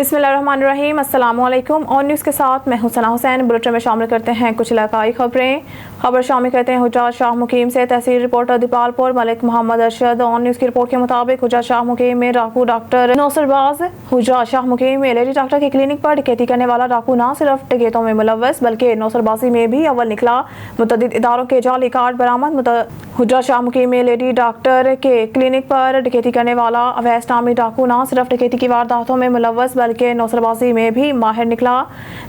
बिस्मिल्लाहिर्रहमानिर्रहीम। अस्सलाम वालेकुम। और न्यूज़ के साथ मैं हुसैना हुसैन। बुलेटिन में शामिल करते हैं कुछ इलाकाई खबरें। खबर शामिल करते हैं हुजात शाह मुकीम से। तहसील रिपोर्टर दीपालपुर मलिक मोहम्मद अरशद। और न्यूज़ की रिपोर्ट के मुताबिक हुजात शाह मुकीम में डाकू डॉक्टर नौसरबाज। हुजात शाह मुकीम में लेडी डॉक्टर की क्लिनिक पर डकैती करने वाला डाकू न सिर्फ डकैतों में मुलव्वस बल्कि नौसरबाजी में भी अव्वल निकला। मुतअद्दिद इदारों के जाली कार्ड बरामद। हुजात शाह मुकीम में लेडी डॉक्टर के क्लिनिक पर डकैती करने वाला अवैस नामी डाकू न सिर्फ डकैती की वारदातों में मुलव्वस बल्कि नौसरबाजी में भी माहिर निकला,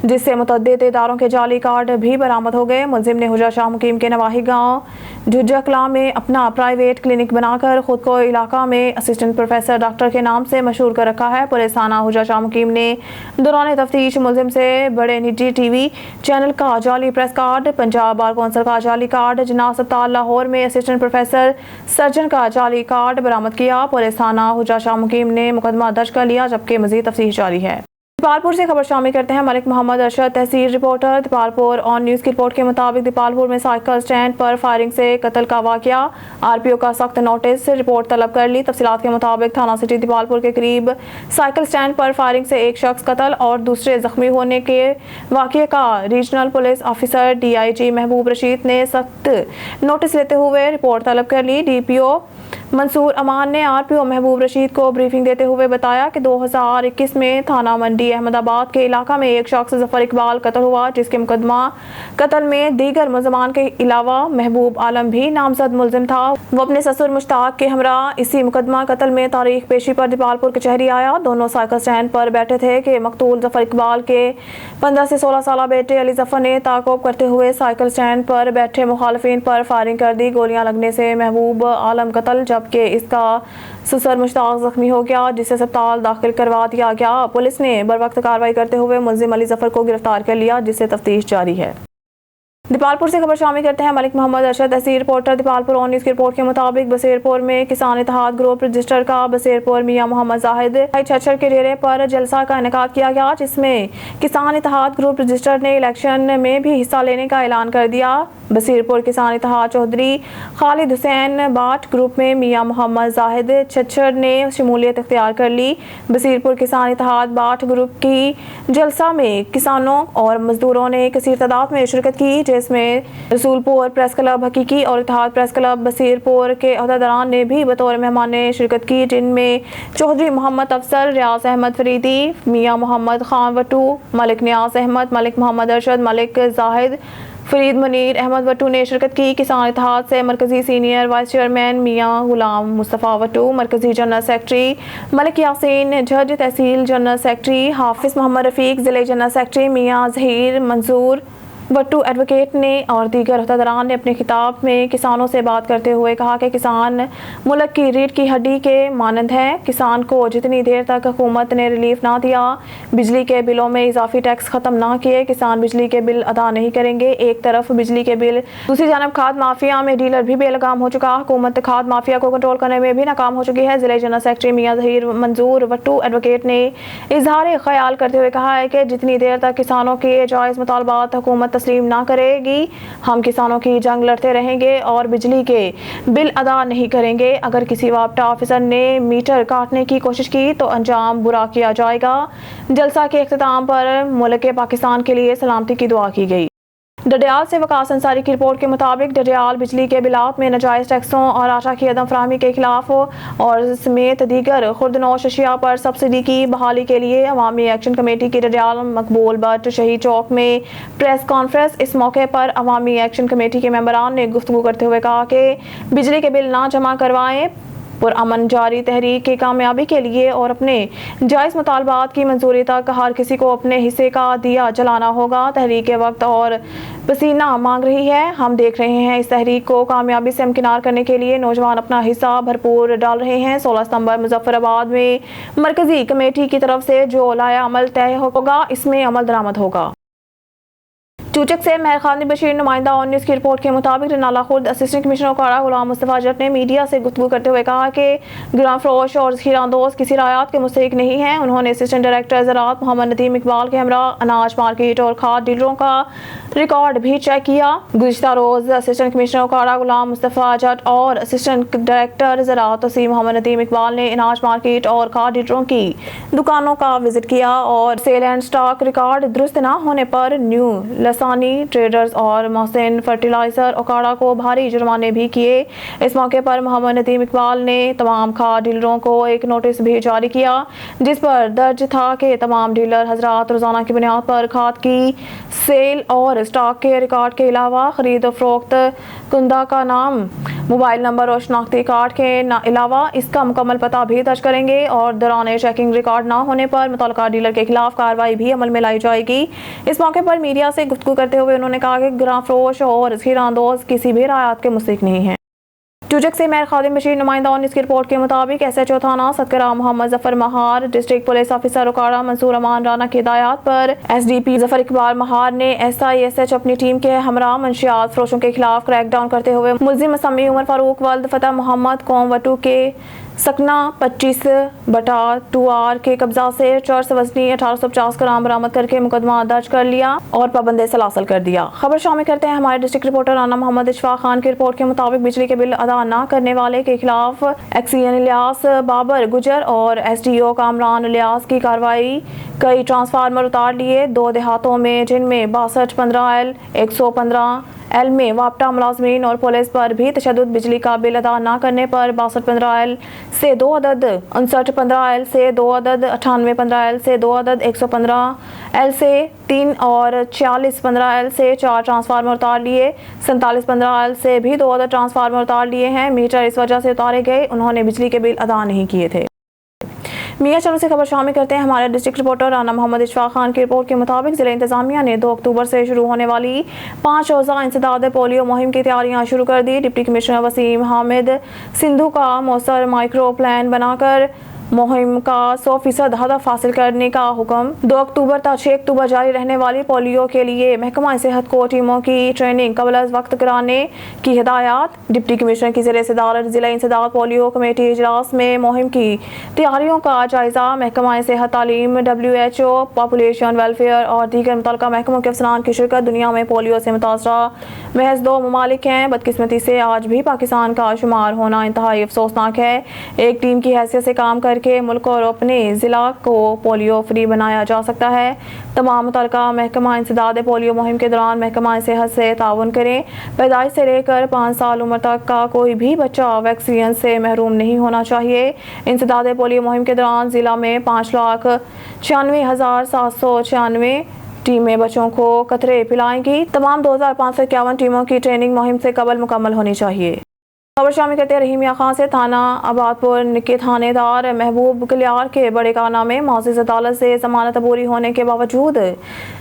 जिससे मुतअद्दिद इदारों के जाली कार्ड भी बरामद हो गए। मुलजिम ने हुजात शाह मुकीम के नवाही गांव झुज्जकला में अपना प्राइवेट क्लिनिक बनाकर खुद को इलाका में असिस्टेंट प्रोफेसर डॉक्टर के नाम से मशहूर कर रखा है। पुलिस थाना हुजात शाह मुकीम ने दौरान तफ्तीश मुलजिम से बड़े निजी टीवी चैनल का जाली press card, Punjab bar council का जाली कार्ड, जिन्ना अस्पताल लाहौर में असिस्टेंट प्रोफेसर सर्जन का जाली कार्ड बरामद किया। पुलिस थाना हुजात शाह मुकीम ने मुकदमा दर्ज कर लिया, जबकि मजीद तफ्तीश जारी है। दीपालपुर से खबर शामिल करते हैं मलिक मोहम्मद अरशद। तहसील रिपोर्टर दीपालपुर। ऑन न्यूज़ की रिपोर्ट के मुताबिक दीपालपुर में साइकिल स्टैंड पर फायरिंग से कत्ल का वाकया। आरपीओ का सख्त नोटिस, रिपोर्ट तलब कर ली। तफसीलात के मुताबिक थाना सिटी दीपालपुर के करीब साइकिल स्टैंड पर फायरिंग से एक शख्स कत्ल और दूसरे जख्मी होने के वाकये का रीजनल पुलिस ऑफिसर DIG महबूब रशीद ने सख्त नोटिस लेते हुए रिपोर्ट तलब कर ली। DPO मंसूर अमान ने RPO महबूब रशीद को ब्रीफिंग देते हुए बताया कि 2021 में थाना मंडी अहमदाबाद के इलाका में एक शख्स जफर इकबाल कत्ल हुआ, जिसके मुकदमा कत्ल में दीगर मुलजमान के अलावा महबूब आलम भी नामजद मुलजिम था। वो अपने ससुर मुश्ताक के हमरा इसी मुकदमा कत्ल में तारीख पेशी पर दीपालपुर कचहरी आया। दोनों साइकिल स्टैंड पर बैठे थे कि मकतूल जफर इकबाल के 15 से 16 साल बेटे अली जफर ने ताक़ुब करते हुए साइकिल स्टैंड पर बैठे मुखालिफिन पर फायरिंग कर दी। गोलियां लगने से महबूब आलम कत्ल जबकि इसका ससुर मुश्ताक जख्मी हो गया, जिसे अस्पताल दाखिल करवा दिया गया। पुलिस ने बरवक्त कार्रवाई करते हुए मुलजिम अली जफर को गिरफ्तार कर लिया, जिससे तफ्तीश जारी है। दीपालपुर से खबर शामिल करते हैं मलिक मोहम्मद अरशद। तहसील रिपोर्टर दीपालपुर। ऑन न्यूज़ की रिपोर्ट के मुताबिक बसेरपुर में किसान इत्तेहाद ग्रुप रजिस्टर का बसेरपुर मियां मोहम्मद जाहिद छछर के डेरे पर जलसा का इनेकाद किया गया, जिसमें किसान इत्तेहाद ग्रुप रजिस्टर ने इलेक्शन में भी हिस्सा लेने का ऐलान कर दिया। बसीरपुर किसान इत्तेहाद चौधरी खालिद हुसैन बाट ग्रुप में मियां मोहम्मद जाहिद छछर ने शमूलियत इख्तियार कर ली। बसीरपुर किसान इत्तेहाद बाट ग्रुप की जलसा में किसानों और मजदूरों ने कसीर तादाद में शिरकत की, जिसमें रसूलपुर प्रेस क्लब हकीकी और इत्तेहाद प्रेस क्लब बसीरपुर के अहदेदारान ने भी बतौर मेहमान ने शिरकत की, जिनमें चौधरी मोहम्मद अफसर, रियाज अहमद फरीदी, मियां मोहम्मद खान वटू, मलिक नियाज अहमद, मलिक मोहम्मद अरशद, मलिक जाहिद, फरीद मुनीर अहमद वटू ने शिरकत की। किसान इत्तेहाद से मरकजी सीनियर वाइस चेयरमैन मियां गुलाम मुस्तफ़ा वटू, मरकजी जनरल सेक्रेटरी मलिक यासीन जज, तहसील जनरल सेक्रेटरी हाफिज मोहम्मद रफ़ीक, ज़िले जनरल सेक्रेटरी मियां ज़हीर मंसूर वट्टू एडवोकेट ने और दीगर अहदेदारान ने अपने खिताब में किसानों से बात करते हुए कहा कि किसान मुल्क की रीढ़ की हड्डी के मानंद है। किसान को जितनी देर तक हुकूमत ने रिलीफ ना दिया, बिजली के बिलों में इजाफी टैक्स ख़त्म ना किए, किसान बिजली के बिल अदा नहीं करेंगे। एक तरफ बिजली के बिल, दूसरी जानब खाद माफिया में डीलर भी बेलगाम हो चुका। हुकूमत खाद माफिया को कंट्रोल करने में भी नाकाम हो चुकी है। ज़िले जनरल सेक्रेटरी मियां ज़हीर मंसूर वट्टू एडवोकेट ने इजहार ख्याल करते हुए कहा है कि जितनी देर तक किसानों के जायज़ मुतालबात हुकूमत तस्लीम ना करेगी, हम किसानों की जंग लड़ते रहेंगे और बिजली के बिल अदा नहीं करेंगे। अगर किसी वापटा ऑफिसर ने मीटर काटने की कोशिश की तो अंजाम बुरा किया जाएगा। जलसा के इख्तिताम पर मुल्क पाकिस्तान के लिए सलामती की दुआ की गई। डडियाल से वकास अंसारी की रिपोर्ट के मुताबिक डडियाल बिजली के बिलात में नाजायज़ टैक्सों और आटा की अदम फराहमी के खिलाफ और समेत दीगर खुर्दनोश अशिया पर सब्सिडी की बहाली के लिए अवामी एक्शन कमेटी की डडियाल मकबूल बट शहीद चौक में प्रेस कॉन्फ्रेंस। इस मौके पर अवामी एक्शन कमेटी के मेंबरान ने गुफ्तगू करते हुए कहा कि बिजली के बिल ना जमा करवाएं, पुरअमन जारी तहरीक की कामयाबी के लिए और अपने जायज़ मुतालबात की मंजूरी तक हर किसी को अपने हिस्से का दिया जलाना होगा। तहरीक के वक्त और पसीना मांग रही है, हम देख रहे हैं। इस तहरीक को कामयाबी से हमकिनार करने के लिए नौजवान अपना हिस्सा भरपूर डाल रहे हैं। 16 सितंबर मुजफ्फराबाद में मरकजी कमेटी की तरफ से जो लाया अमल तय होगा, इसमें अमल दरामद होगा। चूचक से मेहर खालिद बशीर नुमाइंदा ऑन न्यूज़ की रिपोर्ट के मुताबिक नाला खुर्द असिस्टेंट कमिश्नर कारा गुलाम मुस्तफ़ा जट ने मीडिया से गुफ्तगू करते हुए कहा कि ग्राम फरोश और ज़ख़ीरांदोज़ किसी रायत के मुस्तहिक नहीं हैं। उन्होंने असिस्टेंट डायरेक्टर ज़राअत मोहम्मद नदीम इकबाल के हमरा अनाज मार्केट और खाद डीलरों का रिकॉर्ड भी चेक किया। गुज़िश्ता रोज़ असिस्टेंट कमिश्नर कारा गुलाम मुस्तफ़ा जट और असिस्टेंट डायरेक्टर ज़राअत मोहम्मद नदीम इकबाल ने अनाज मार्केट और खाद डीलरों की दुकानों का विजिट किया और सेल एंड स्टॉक रिकॉर्ड दुरुस्त न होने पर न्यू लसानी ट्रेडर्स और मोहसिन फर्टिलाइजर ओकाड़ा को भारी जुर्माने भी किए। इस मौके पर मोहम्मद नदीम इकबाल ने तमाम खाद डीलरों को एक नोटिस भी जारी किया जिस पर दर्ज था कि तमाम डीलर हजरात रोजाना की बुनियाद पर खाद की सेल और स्टॉक के रिकॉर्ड के अलावा खरीद और फरोख्त कुंदा का नाम, मोबाइल नंबर और शनाख्ती कार्ड के अलावा इसका मुकम्मल पता भी दर्ज करेंगे और दौरान चेकिंग रिकॉर्ड ना होने पर मुतल्लिका डीलर के खिलाफ कार्रवाई भी अमल में लाई जाएगी। इस मौके पर मीडिया से गुफ्तगू करते हुए उन्होंने कहा कि ग्राम फरोश और ज़ख़ीरांदोज़ किसी भी रायत के मुस्तहिक नहीं हैं। चूचक से मेहर खालिद बशीर नुमाइंदा ऑन न्यूज़ की रिपोर्ट के मुताबिक SHO थाना Satkara Mohammad Zafar Mahar, district police officer Okara Mansoor Aman Rana की हिदायत पर SDP जफर इकबाल महार ने SISH अपनी टीम के हमरा मंशियात फरोशों के खिलाफ क्रैकडाउन करते हुए मुल्जिम असमी उमर फारूक वल्द फतेह मोहम्मद कौम वटू के सकना 25/2R के कब्जा से चर्स वजनी 1850 ग्राम बरामद करके मुकदमा दर्ज कर लिया और पाबंद सलासल कर दिया। खबर शामिल करते हैं हमारे डिस्ट्रिक्ट रिपोर्टर राना मोहम्मद इशफाक खान की रिपोर्ट के मुताबिक बिजली के बिल अदा न करने वाले के खिलाफ एक्सीएन इलियास बाबर गुजर और SDO कामरान इलियास की कार्रवाई। कई ट्रांसफार्मर उतार लिए 2 देहातों में जिनमें 6215L 115L में वापटा मुलाजमीन और पुलिस पर भी तशद्दुद। बिजली का बिल अदा न करने पर 6215L से 2 अदद, 5915L से 2 अदद, 9815L से 2 अदद, 115L से 3 और 4615L से 4 ट्रांसफार्मर उतार लिए। 4715L से भी 2 अदद ट्रांसफार्मर उतार लिए हैं। मीटर इस वजह से उतारे गए, उन्होंने बिजली के बिल अदा नहीं किए थे। मियाँ चलो से खबर शामिल करते हैं हमारे डिस्ट्रिक्ट रिपोर्टर राना मोहम्मद इशफाक खान की रिपोर्ट के मुताबिक जिला इंतजामिया ने 2 अक्टूबर से शुरू होने वाली 5 रोज़ा इंसदाद पोलियो मुहिम की तैयारियां शुरू कर दी। डिप्टी कमिश्नर वसीम हामिद सिंधु का मौसर माइक्रो प्लान बनाकर मुहिम का 100% हदफ हासिल करने का हुक्म। 2 अक्टूबर तक 6 अक्टूबर जारी रहने वाली पोलियो के लिए महकमा सेहत को टीमों की ट्रेनिंग कबल वक्त कराने की हिदायत। डिप्टी कमिश्नर की ज़ेर सदारत जिला इंसदाद पोलियो कमेटी इजलास में मुहिम की तैयारियों का जायजा। महकमा सेहत, तालीम, WHO, पॉपुलेशन वेलफेयर और दीगर मुतल्लिका महकमों के अफसरान की शिरकत। दुनिया में पोलियो से मुतासरा महज 2 ममालिक हैं। बदकिस्मती से आज भी पाकिस्तान का शुमार होना इंतहाई अफसोसनाक है। एक टीम की हैसियत से काम करके मुल्क और अपने ज़िला को पोलियो फ्री बनाया जा सकता है। तमाम मुतल्लिका महकमा इंसदाद पोलियो मुहिम के दौरान महकमा सेहत से ताउन करें। पैदाइश से लेकर 5 साल उम्र तक का कोई भी बच्चा वैक्सीन से महरूम नहीं होना चाहिए। इंसदाद पोलियो मुहिम के दौरान ज़िला में 5,96,796 टीमें बच्चों को कतरे पिलाएंगी। तमाम 2551 टीमों की ट्रेनिंग मुहिम से कबल मुकम्मल होनी चाहिए। खबर शामिल करते रहीम मियां खान से थाना आबादपुर के थानेदार महबूब कलियार के बड़े कारनामे। मौजूद अदालत से जमानत अबूरी होने के बावजूद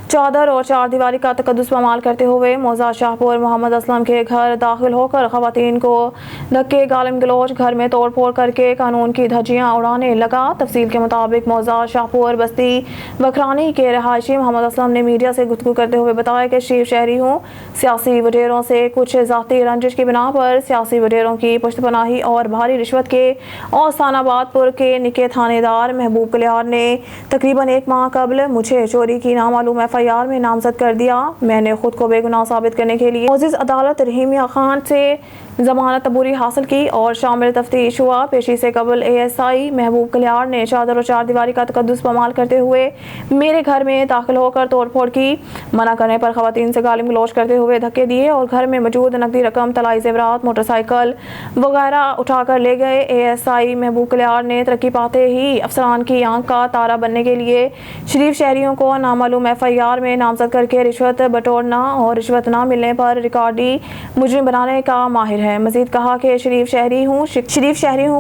चादर और 4 दीवारी का तकद्दुस पामाल करते हुए मौजा शाहपुर मोहम्मद असलम के घर दाखिल होकर खवातीन को धक्के गालिम गलोच, घर में तोड़ फोड़ करके कानून की धज्जियां उड़ाने लगा। तफसील के मुताबिक मौजा शाहपुर बस्ती बखरानी के रहायशी मोहम्मद असलम ने मीडिया से गुफ्तगू करते हुए बताया कि शरीफ शहरी हूँ, सियासी वडेरों से कुछ ज़ाती रंजिश की बिना पर सियासी वडेरों की पुश्तपनाही और भारी रिश्वत के और सानाबादपुर के निके थानेदार महबूब कलियार ने तकरीबन 1 माह कबल मुझे चोरी की नामालूम FIR में नामजद कर दिया। मैंने खुद को बेगुनाह साबित करने के लिए मौजूद अदालत रहीम मियां खान से जमानत अबूरी हासिल की और शामिल तफ्तीश हुआ। पेशी से कबल ASI महबूब कलियार ने चादर और 4 दीवारी का तकद्दुस पामाल करते हुए मेरे घर में दाखिल होकर तोड़ फोड़ की। मना करने पर खवातीन से गालिम गलौज करते हुए धक्के दिए और घर में मौजूद नकदी रकम, तलाई ज़ेवरात, मोटरसाइकिल वगैरह उठाकर ले गए। ASI महबूब कलियार ने तरक्की पाते ही अफसरान की आंख का तारा बनने के लिए शरीफ शहरियों को नामालूम FIR में नामजद करके रिश्वत बटोरना और रिश्वत न मिलने पर रिकॉर्डी मुजरिम बनाने का माहिर है। मजीद कहा कि शरीफ शहरी हूँ,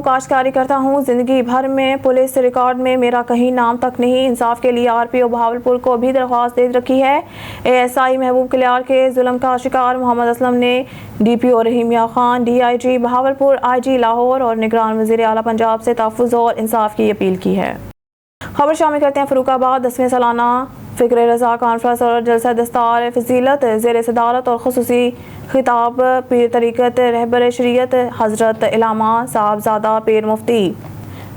काश्तकारी करता हूँ। जिंदगी भर में पुलिस रिकॉर्ड में मेरा कहीं नाम तक नहीं। इंसाफ के लिए RPO बहावलपुर को भी दरख्वास्त दे रखी है। ASI महबूब कलियार के जुल्म का शिकार मोहम्मद असलम ने DPO रहीम मियां खान, DIG बहावलपुर, IG लाहौर और निगरान वज़ीर आला पंजाब से तहफ़्फ़ुज़ और इंसाफ की अपील की है। खबर शामिल करते हैं फर्रुखाबाद 10वें सालाना فکر رضا کانفرنس اور جلسہ دستار فضیلت زیر صدارت اور خصوصی خطاب پیر طریقت رہبر شریعت حضرت علامہ صاحبزادہ پیر مفتی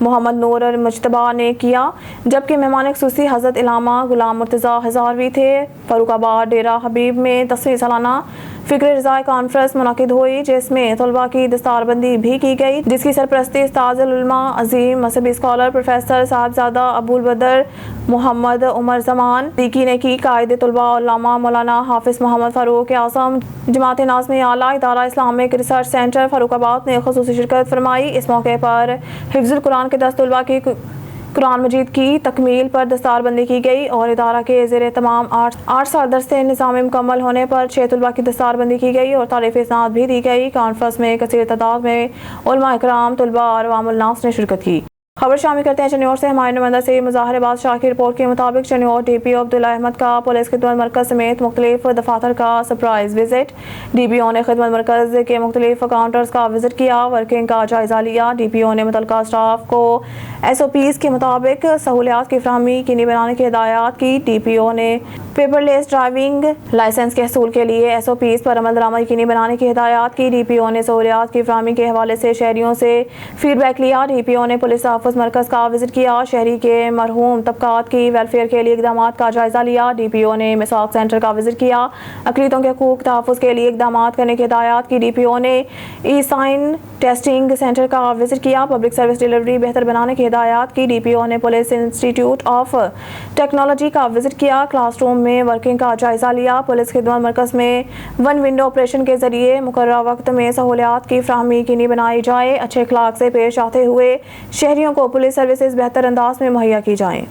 محمد نور مجتبیٰ نے کیا، جبکہ مہمان خصوصی حضرت علامہ غلام مرتضیٰ ہزاروی تھے۔ فاروق آباد ڈیرہ حبیب میں 10ویں سالانہ فکر رضا کانفرنس منعقد ہوئی، جس میں طلباء کی دستار بندی بھی کی گئی، جس کی سرپرستی استاذ العلماء عظیم مذہبی اسکالر پروفیسر صاحبزادہ ابو البدر محمد عمر زمان دیکی نے کی۔ قائد طلباء علامہ مولانا حافظ محمد فاروق اعظم جماعت ناظمین اعلیٰ ادارہ اسلامک ریسرچ سینٹر فاروق آباد نے خصوصی شرکت فرمائی۔ اس موقع پر حفظ القرآن کے 10 طلباء کی قرآن مجید کی تکمیل پر دستار بندی کی گئی اور ادارہ کے زیر تمام 8 سال درس نظام مکمل ہونے پر 6 طلباء کی دستار بندی کی گئی اور تعریف اسناد بھی دی گئی۔ کانفرنس میں کثیر تعداد میں علماء اکرام، طلباء اور عوام الناس نے شرکت کی۔ خبر شامل کرتے ہیں چنیور سے۔ ہمارے نمائندہ سے مظاہر بادشاہ کی رپورٹ کے مطابق چنیور ڈی پی او عبداللہ احمد کا پولیس خدمت مرکز سمیت مختلف دفاتر کا سرپرائز وزٹ۔ ڈی پی او نے خدمت مرکز کے مختلف کاؤنٹرز کا وزٹ کیا، ورکنگ کا جائزہ لیا۔ ڈی پی او نے متعلقہ اسٹاف کو SOPs کے مطابق سہولیات کی فراہمی یقینی بنانے کی ہدایات کی۔ ڈی پی او نے پیپر لیس ڈرائیونگ لائسنس کے حصول کے لیے SOPs پر عمل درآمد یقینی بنانے کی ہدایات کی۔ ڈی پی او نے سہولیات کی فراہمی کے حوالے سے شہریوں سے فیڈ بیک لیا۔ ڈی پی او نے پولیس تحفظ مرکز کا وزٹ کیا، شہری کے مرحوم طبقات کی ویلفیئر کے لیے اقدامات کا جائزہ لیا۔ ڈی پی او نے مساق سینٹر کا وزٹ کیا، اقلیتوں کے حقوق تحفظ کے لیے اقدامات کرنے کی ہدایات کی۔ ڈی پی او نے ای سائن ٹیسٹنگ سینٹر کا وزٹ کیا، پبلک سروس ڈیلیوری بہتر بنانے کی ہدایات کی۔ ڈی پی او نے پولیس انسٹیٹیوٹ آف ٹیکنالوجی کا وزٹ کیا، کلاس روم میں ورکنگ کا جائزہ لیا۔ پولیس خدمت مرکز میں ون ونڈو آپریشن کے ذریعے مقررہ وقت میں سہولیات کی فراہمی یقینی بنائی جائے، اچھے اخلاق سے پیش آتے ہوئے شہریوں کو پولیس سروسز بہتر انداز میں مہیا کی جائیں۔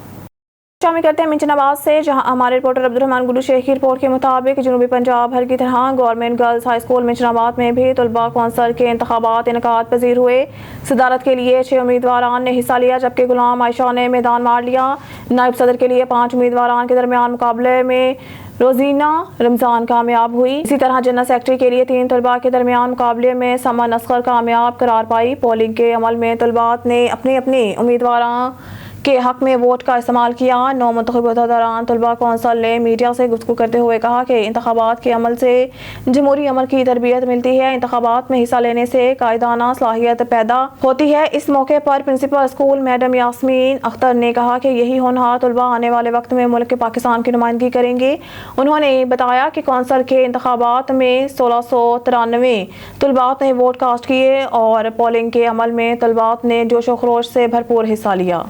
شامل کرتے ہیں منچن آباد سے، جہاں ہمارے رپورٹر عبدالرحمان گلو شیخ کی رپورٹ کے مطابق جنوبی پنجاب بھر کی طرح گورنمنٹ گرلز ہائی اسکول منچن آباد میں بھی طلباء کونسل کے انتخابات انعقاد پذیر ہوئے۔ صدارت کے لیے 6 امیدواران نے حصہ لیا، جبکہ غلام عائشہ نے میدان مار لیا۔ نائب صدر کے لیے 5 امیدواران کے درمیان مقابلے میں روزینہ رمضان کامیاب ہوئی۔ اسی طرح جنرل سیکرٹری کے لیے 3 طلباء کے درمیان مقابلے میں سمن اصغر کامیاب قرار پائی۔ پولنگ کے عمل میں طلباء نے اپنے امیدواروں کے حق میں ووٹ کا استعمال کیا۔ 9 منتخب دوران طلباء کونسل نے میڈیا سے گفتگو کرتے ہوئے کہا کہ انتخابات کے عمل سے جمہوری عمل کی تربیت ملتی ہے، انتخابات میں حصہ لینے سے قائدانہ صلاحیت پیدا ہوتی ہے۔ اس موقع پر principal school madam Yasmin Akhtar نے کہا کہ یہی ہونہار طلباء آنے والے وقت میں ملک پاکستان کی نمائندگی کریں گے۔ انہوں نے بتایا کہ کونسل کے انتخابات میں 1693 طلباء نے ووٹ کاسٹ کیے اور پولنگ کے عمل میں طلباء نے جوش و خروش سے بھرپور حصہ لیا۔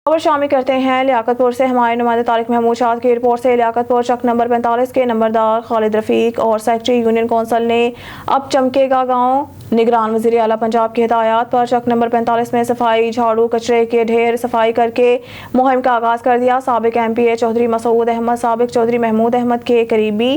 خبر شامل کرتے ہیں لیاقت پور سے۔ ہمارے نمائندہ طارق محمود شاد کی رپورٹ سے۔ لیاقت پور چک نمبر 45 کے نمبردار خالد رفیق اور سیکرٹری یونین کونسل نے اب چمکے گا گاؤں نگران وزیر اعلیٰ پنجاب کی ہدایات پر چک نمبر 45 میں صفائی، جھاڑو، کچرے کے ڈھیر صفائی کر کے مہم کا آغاز کر دیا۔ سابق MPA چودھری مسعود احمد، سابق چودھری محمود احمد کے قریبی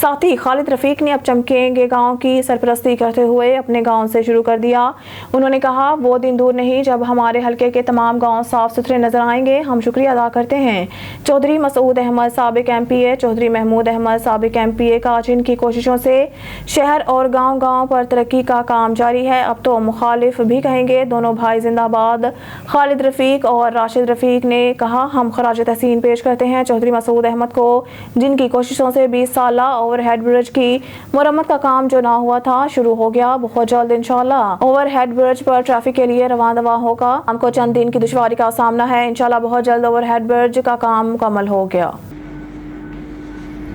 ساتھی خالد رفیق نے اب چمکیں گے گاؤں کی سرپرستی کرتے ہوئے اپنے گاؤں سے شروع کر دیا۔ انہوں نے کہا وہ دن دور نہیں جب ہمارے حلقے کے تمام گاؤں صاف ستھرے نظر آئیں گے۔ ہم شکریہ ادا کرتے ہیں چودھری مسعود احمد سابق MPA، چودھری محمود احمد سابق MPA کا، جن کی کوششوں سے شہر اور گاؤں گاؤں پر ترقی کا کام جاری ہے۔ اب تو مخالف بھی کہیں گے، دونوں بھائی زندہ باد۔ خالد رفیق اور راشد رفیق نے کہا ہم خراج تحسین پیش کرتے ہیں چودھری مسعود احمد کو، جن کی کوششوں سے 20 سالہ اوور ہیڈ برج کی مرمت کا کام جو نہ ہوا تھا شروع ہو گیا۔ بہت جلد انشاءاللہ اوور ہیڈ برج پر ٹریفک کے لیے رواں دواں ہوگا۔ ہم کو چند دن کی دشواری کا سامنا ہے، انشاءاللہ بہت جلد اوور ہیڈ برج کا کام مکمل ہو گیا۔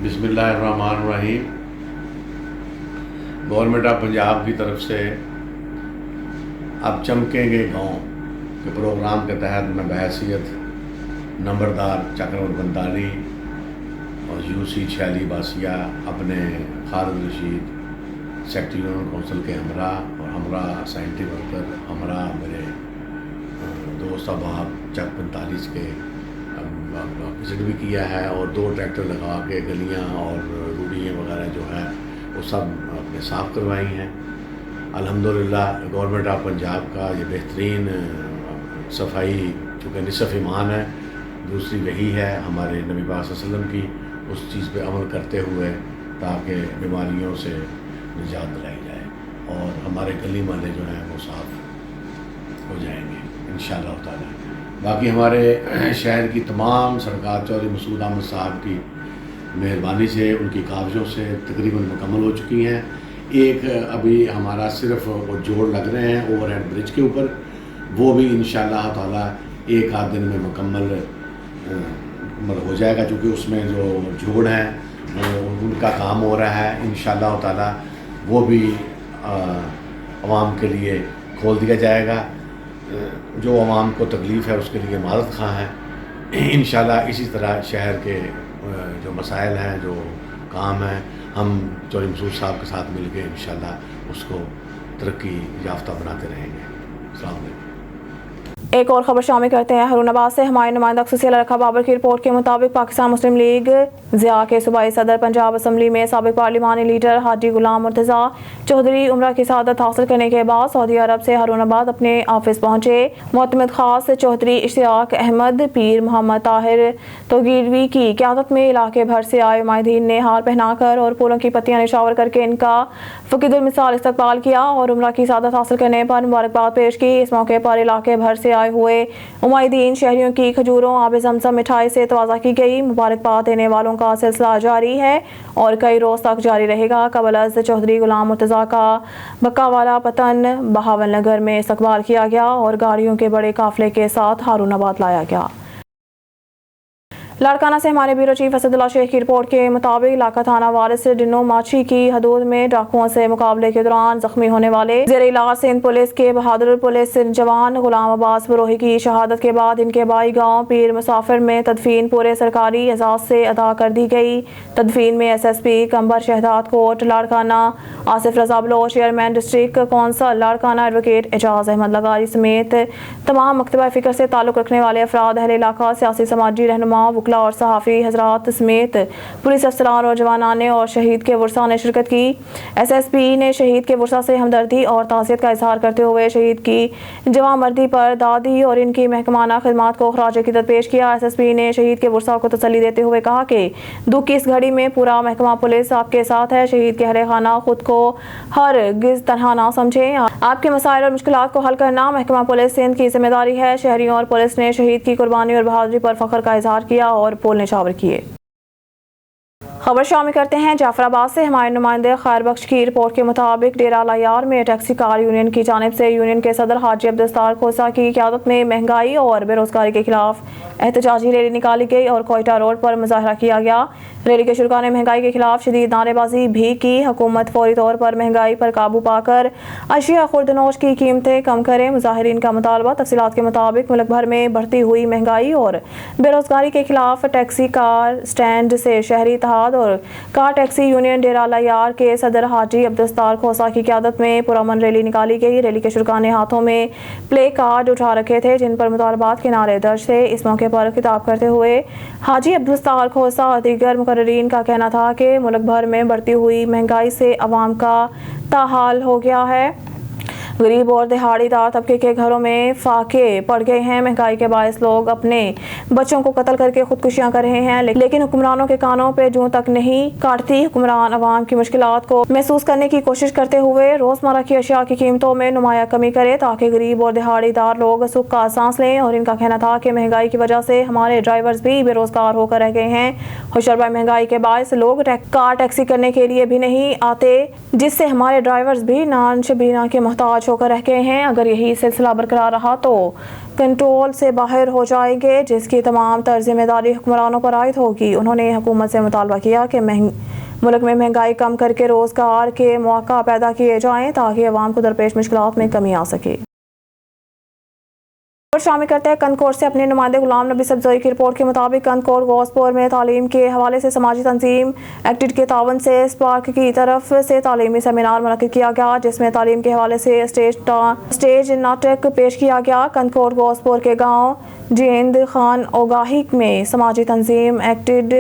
بسم اللہ الرحمن الرحیم۔ گورنمنٹ آف پنجاب کی طرف سے اب چمکیں گے گاؤں کے پروگرام کے تحت میں بحیثیت نمبردار چک نمبر 45 اور UC 46 باسیہ اپنے خالد رشید سیکرٹری یونین کونسل کے ہمراہ اور ہمراہ سائنٹیفک ورکر، ہمراہ میرے دوست احباب چک 45 کے وزٹ بھی کیا ہے اور 2 ٹریکٹر لگا کے گلیاں اور روڑیاں وغیرہ جو ہیں وہ سب اپنے صاف کروائی ہیں۔ الحمدللہ گورنمنٹ آف پنجاب کا یہ بہترین صفائی چونکہ نصف ایمان ہے، دوسری وہی ہے ہمارے نبی پاک صلی اللہ علیہ وسلم کی، اس چیز پہ عمل کرتے ہوئے تاکہ بیماریوں سے نجات دلائی جائے اور ہمارے گلی محلے جو ہیں وہ صاف ہو جائیں گے انشاءاللہ تعالی۔ باقی ہمارے شہر کی تمام سڑکات چودھری مسعود احمد صاحب کی مہربانی سے ان کی کاغذوں سے تقریباً مکمل ہو چکی ہیں. ایک ابھی ہمارا صرف وہ جوڑ لگ رہے ہیں اوور ہیڈ برج کے اوپر، وہ بھی انشاءاللہ تعالیٰ ایک آدھ دن میں مکمل ہو جائے گا، چونکہ اس میں جو جوڑ ہیں ان کا کام ہو رہا ہے. انشاءاللہ تعالیٰ وہ بھی عوام کے لیے کھول دیا جائے گا. جو عوام کو تکلیف ہے اس کے لیے معذرت خواہ ہے. انشاءاللہ اسی طرح شہر کے جو مسائل ہیں، جو کام ہیں، ہم چودھری مسعود صاحب کے ساتھ مل کے انشاءاللہ اس کو ترقی یافتہ بناتے رہیں گے. السلام علیکم. ایک اور خبر شامل کرتے ہیں. ہارون آباد سے ہمارے نمائندہ خصوصی رکھا بابر کی رپورٹ کے مطابق پاکستان مسلم لیگ ضیاء کے صوبائی صدر پنجاب اسمبلی میں سابق پارلیمانی لیڈر حاجی غلام مرتضیٰ چودھری عمرہ کی سعادت حاصل کرنے کے بعد سعودی عرب سے ہارون آباد اپنے آفس پہنچے. معتمد خاص چودھری اشتیاق احمد پیر محمد طاہر توگیروی کی قیادت میں علاقے بھر سے آئے عمائدین نے ہار پہنا کر اور پھولوں کی پتیاں نشاور کر کے ان کا فقید المثال استقبال کیا اور عمرہ کی سعادت حاصل کرنے پر مبارکباد پیش کی. اس موقع پر علاقے بھر سے آئے ہوئے عمائدین شہریوں کی کھجوروں آب زمزم مٹھائی سے توازہ کی گئی. مبارکباد دینے والوں کا سلسلہ جاری ہے اور کئی روز تک جاری رہے گا. قبل از چودھری غلام مرتضیٰ کا بکا والا پتن بہاول نگر میں استقبال کیا گیا اور گاڑیوں کے بڑے قافلے کے ساتھ ہارون آباد لایا گیا. لاڑکانہ سے ہمارے بیورو چیف اسد اللہ شیخ کی رپورٹ کے مطابق علاقہ تھانہ وارث ڈنو ماچھی کی حدود میں ڈاکوؤں سے مقابلے کے دوران زخمی ہونے والے زیر علاج سندھ پولیس کے بہادر پولیس جوان غلام عباس بروہی کی شہادت کے بعد ان کے بائی گاؤں پیر مسافر میں تدفین پورے سرکاری اعزاز سے ادا کر دی گئی. تدفین میں S S P Qambar Shahdad Kot Larkana Asif Raza Baloch, chairman district council Larkana advocate Ijaz Ahmed لغاری سمیت تمام مکتبہ فکر سے تعلق رکھنے والے افراد، اہل علاقہ، سیاسی سماجی رہنما، وکلاء اور صحافی حضرات سمیت پولیس افسران اور جوانان نے اور شہید کے ورثاء نے شرکت کی. ایس ایس پی نے شہید کے ورثاء سے ہمدردی اور تعزیت کا اظہار کرتے ہوئے شہید کی جواں مردی پر داد دی اور ان کی محکمانہ خدمات کو خراج عقیدت پیش کیا. ایس ایس پی نے شہید کے ورثاء کو تسلی دیتے ہوئے کہا کہ دکھ کی اس گھڑی میں پورا محکمہ پولیس آپ کے ساتھ ہے. شہید کے اہل خانہ خود کو ہرگز تنہا نہ سمجھیں. آپ کے مسائل اور مشکلات کو حل کرنا محکمہ پولیس سندھ کی ذمہ داری ہے. شہریوں اور پولیس نے شہید کی قربانی اور بہادری پر فخر کا اظہار کیا اور پھول نچھاور کیے. خبر شامل کرتے ہیں جعفر آباد سے ہمارے نمائندے خیر بخش کی رپورٹ کے مطابق ڈیرہ لایار میں ٹیکسی کار یونین کی جانب سے یونین کے صدر حاجی عبدالستار کھوسا کی قیادت میں مہنگائی اور بے روزگاری کے خلاف احتجاجی ریلی نکالی گئی اور کوئٹہ روڈ پر مظاہرہ کیا گیا. ریلی کے شرکاء نے مہنگائی کے خلاف شدید نعرے بازی بھی کی. حکومت فوری طور پر مہنگائی پر قابو پا کر اشیاء خوردنوش کی قیمتیں کم کرے. مظاہرین کا مطالبہ تفصیلات کے مطابق ملک بھر میں بڑھتی ہوئی مہنگائی اور بے روزگاری کے خلاف ٹیکسی کار سٹینڈ سے شہری اتحاد اور کار ٹیکسی یونین ڈیرہ لایار کے صدر حاجی عبدالستار کھوسا کی قیادت میں پرامن ریلی نکالی گئی. ریلی کے شرکاء نے ہاتھوں میں پلے کارڈ اٹھا رکھے تھے جن پر مطالبات کے نعرے درج تھے. اس موقع پر خطاب کرتے ہوئے حاجی عبدالستار کھوسا اور دیگر مقررین کا کہنا تھا کہ ملک بھر میں بڑھتی ہوئی مہنگائی سے عوام کا تاحال ہو گیا ہے. غریب اور دہاڑی دار طبقے کے گھروں میں فاقے پڑ گئے ہیں. مہنگائی کے باعث لوگ اپنے بچوں کو قتل کر کے خودکشیاں کر رہے ہیں لیکن حکمرانوں کے کانوں پہ جوں تک نہیں کاٹتی. حکمران عوام کی مشکلات کو محسوس کرنے کی کوشش کرتے ہوئے روزمرہ کی اشیاء کی قیمتوں میں نمایاں کمی کرے تاکہ غریب اور دہاڑی دار لوگ سکھ کا سانس لیں. اور ان کا کہنا تھا کہ مہنگائی کی وجہ سے ہمارے ڈرائیورز بھی بے روزگار ہو کر رہ گئے ہیں. ہوشربہ مہنگائی کے باعث لوگ کار ٹیکسی کرنے کے لیے بھی نہیں آتے جس سے ہمارے ڈرائیورز بھی نان شبینہ کے محتاج ہو کر رہ گئے ہیں. اگر یہی سلسلہ برقرار رہا تو کنٹرول سے باہر ہو جائیں گے جس کی تمام تر ذمہ داری حکمرانوں پر عائد ہوگی. انہوں نے حکومت سے مطالبہ کیا کہ ملک میں مہنگائی کم کر کے روزگار کے مواقع پیدا کیے جائیں تاکہ عوام کو درپیش مشکلات میں کمی آ سکے. شامل کرتے ہیں کندکور سے اپنے نمائندے غلام نبی سبزوری کی رپورٹ کے مطابق کندکور گوسپور میں تعلیم کے حوالے سے سماجی تنظیم ایکٹڈ کے تعاون سے اسپارک کی طرف سے تعلیمی سیمینار منعقد کیا گیا جس میں تعلیم کے حوالے سے اسٹیج ناٹک پیش کیا گیا. کندکور گوسپور کے گاؤں جیند خان اوگاہی میں سماجی تنظیم ایکٹڈ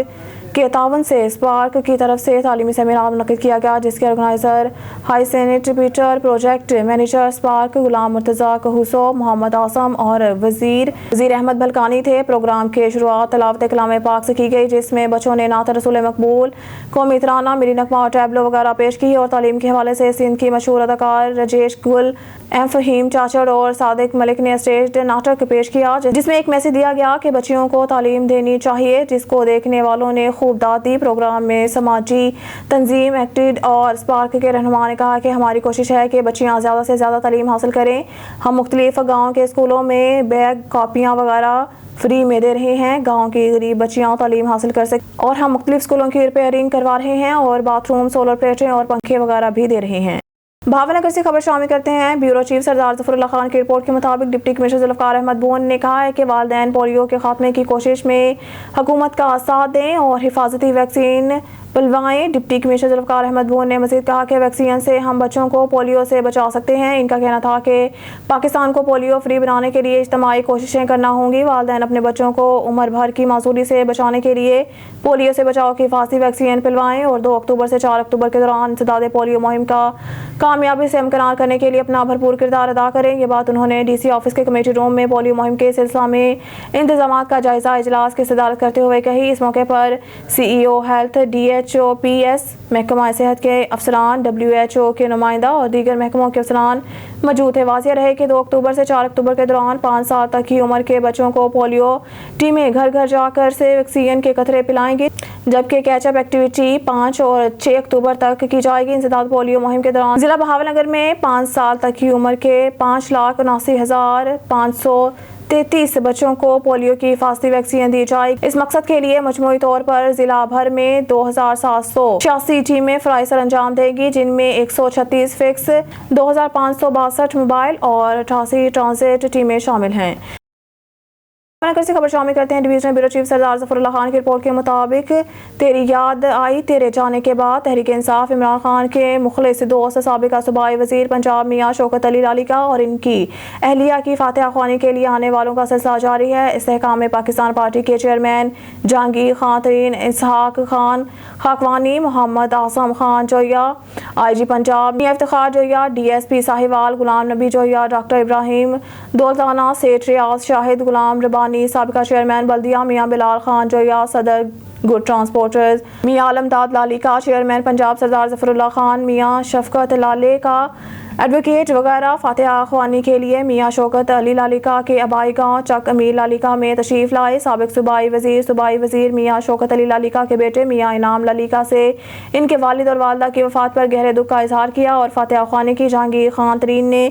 کے تعاون سے اسپارک کی طرف سے تعلیمی سیمینار منعقد کیا گیا، جس کے organizer high Saint Peter, project manager Spark Ghulam Murtaza کہوسو، Muhammad Azam اور وزیر احمد بھلکانی تھے۔ پروگرام کی شروعات تلاوت کلام پاک سے کی گئی، جس میں بچوں نے نعت رسول مقبول، قومی ترانہ، ملی نغمہ اور ٹیبلو وغیرہ پیش کی، اور تعلیم کے حوالے سے سندھ کی مشہور اداکار رجیش گل، ایم فہیم چاچڑ اور صادق ملک نے اسٹیج ناٹک پیش کیا، جس میں ایک میسج دیا گیا کہ بچیوں کو تعلیم دینی چاہیے، جس کو دیکھنے والوں نے خوب داد دی۔ پروگرام میں سماجی تنظیم ایکٹڈ اور اسپارک کے رہنما نے کہا کہ ہماری کوشش ہے کہ بچیاں زیادہ سے زیادہ تعلیم حاصل کریں۔ ہم مختلف گاؤں کے اسکولوں میں بیگ، کاپیاں وغیرہ فری میں دے رہے ہیں، گاؤں کی غریب بچیاں تعلیم حاصل کر سکیں، اور ہم مختلف اسکولوں کی ریپیئرنگ کروا رہے ہیں اور باتھ روم، سولر پلیٹیں اور پنکھے وغیرہ بھی دے رہے ہیں۔ بھاول نگر سے خبر شامل کرتے ہیں۔ بیورو چیف سردار ظفر اللہ خان کی رپورٹ کے مطابق deputy commissioner Zulfiqar Ahmed bone نے کہا ہے کہ والدین پولیو کے خاتمے کی کوشش میں حکومت کا ساتھ دیں اور حفاظتی ویکسین پلوائیں۔ Deputy commissioner Zulfiqar Ahmed bone نے مزید کہا کہ ویکسین سے ہم بچوں کو پولیو سے بچا سکتے ہیں۔ ان کا کہنا تھا کہ پاکستان کو پولیو فری بنانے کے لیے اجتماعی کوششیں کرنا ہوں گی۔ والدین اپنے بچوں کو عمر بھر کی معذوری سے بچانے کے لیے پولیو سے بچاؤ کی حفاظتی ویکسین پلوائیں اور 2 اکتوبر سے 4 اکتوبر کے دوران انسداد پولیو مہم کا کامیابی سے امکنار کرنے کے لیے اپنا بھرپور کردار ادا کریں۔ یہ بات انہوں نے ڈی سی آفس کے کمیٹی روم میں پولیو مہم کے سلسلہ میں انتظامات کا جائزہ اجلاس کی صدارت کرتے ہوئے کہی۔ اس موقع پر C E O health, D H O P S, محکمہ صحت کے افسران، WHO کے نمائندہ اور دیگر محکموں کے افسران موجود تھے۔ واضح رہے کہ 2 اکتوبر سے 4 اکتوبر کے دوران 5 سال تک کی عمر کے بچوں کو پولیو ٹیمیں گھر گھر جا کر سے ویکسین کے قطرے پلائیں گی، جبکہ کیچ اپ ایکٹیویٹی 5 اور 6 اکتوبر تک کی جائے گی۔ انسداد پولیو مہم کے دوران ضلع بہاول نگر میں 5 سال تک کی عمر کے 5,79,533 بچوں کو پولیو کی حفاظتی ویکسین دی جائے گی۔ اس مقصد کے لیے مجموعی طور پر ضلع بھر میں 2,786 ٹیمیں فرائی سر انجام دیں گی، جن میں 136 فکس، 2,562 موبائل اور 88 ٹرانزٹ ٹیمیں شامل ہیں۔ نگر سے خبر شامل کرتے ہیں۔ ڈویژنل بیورو چیف سردار ظفر اللہ خان کی رپورٹ کے مطابق تیری یاد آئی تیرے جانے کے بعد تحریک انصاف عمران خان کے مخلص دوست سابقہ صوبائی وزیر پنجاب میاں شوکت علی لالیکا اور ان کی اہلیہ کی فاتحہ خوانی کے لیے آنے والوں کا سلسلہ جاری ہے۔ استحکام پاکستان پارٹی کے چیئرمین جہانگیر خان ترین، اسحاق خان خاکوانی، محمد اعظم خان جویا، IG پنجاب میاں افتخار جویا، DSP ساہیوال غلام نبی جویا، ڈاکٹر ابراہیم دولتانہ، سیٹ ریاض شاہد، غلام ربانی، سابقہ چیئرمین بلدیہ میاں بلال خان جویا، صدر گڈ ٹرانسپورٹرز میاں عالم داد لالیکا، چیئرمین پنجاب سردار ظفر اللہ خان میاں شفقت لالیکا، ایڈوکیٹ وغیرہ فاتحہ خوانی کے لیے میاں شوکت علی لالیکا کے آبائی گاؤں چک امیر لالیکا میں تشریف لائے۔ سابق صوبائی وزیر میاں شوکت علی لالیکا کے بیٹے میاں انعام لالیکا سے ان کے والد اور والدہ کی وفات پر گہرے دکھ کا اظہار کیا اور فاتحہ خوانی کی۔ جہانگیر خان ترین نے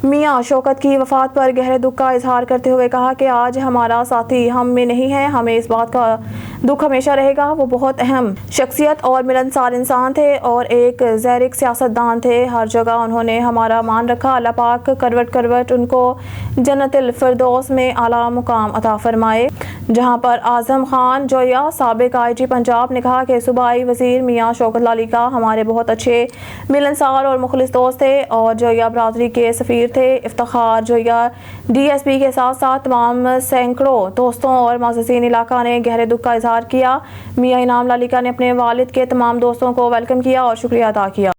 میاں شوکت کی وفات پر گہرے دکھ کا اظہار کرتے ہوئے کہا کہ آج ہمارا ساتھی ہم میں نہیں ہے، ہمیں اس بات کا دکھ ہمیشہ رہے گا۔ وہ بہت اہم شخصیت اور ملنسار انسان تھے اور ایک زیرک سیاست دان تھے۔ ہر جگہ انہوں نے ہمارا مان رکھا۔ اللہ پاک کروٹ کروٹ ان کو جنت الفردوس میں اعلیٰ مقام عطا فرمائے۔ جہاں پر اعظم خان جویا سابق IG پنجاب نے کہا کہ صوبائی وزیر میاں شوکت لالیکا ہمارے بہت اچھے ملنسار اور مخلص دوست تھے اور جویا برادری کے سفیر تھے۔ افتخار جویا DSP کے ساتھ ساتھ تمام سینکڑوں دوستوں اور معززین علاقہ نے گہرے دکھ کا اظہار کیا۔ میاں انعام لالیکا نے اپنے والد کے تمام دوستوں کو ویلکم کیا اور شکریہ ادا کیا۔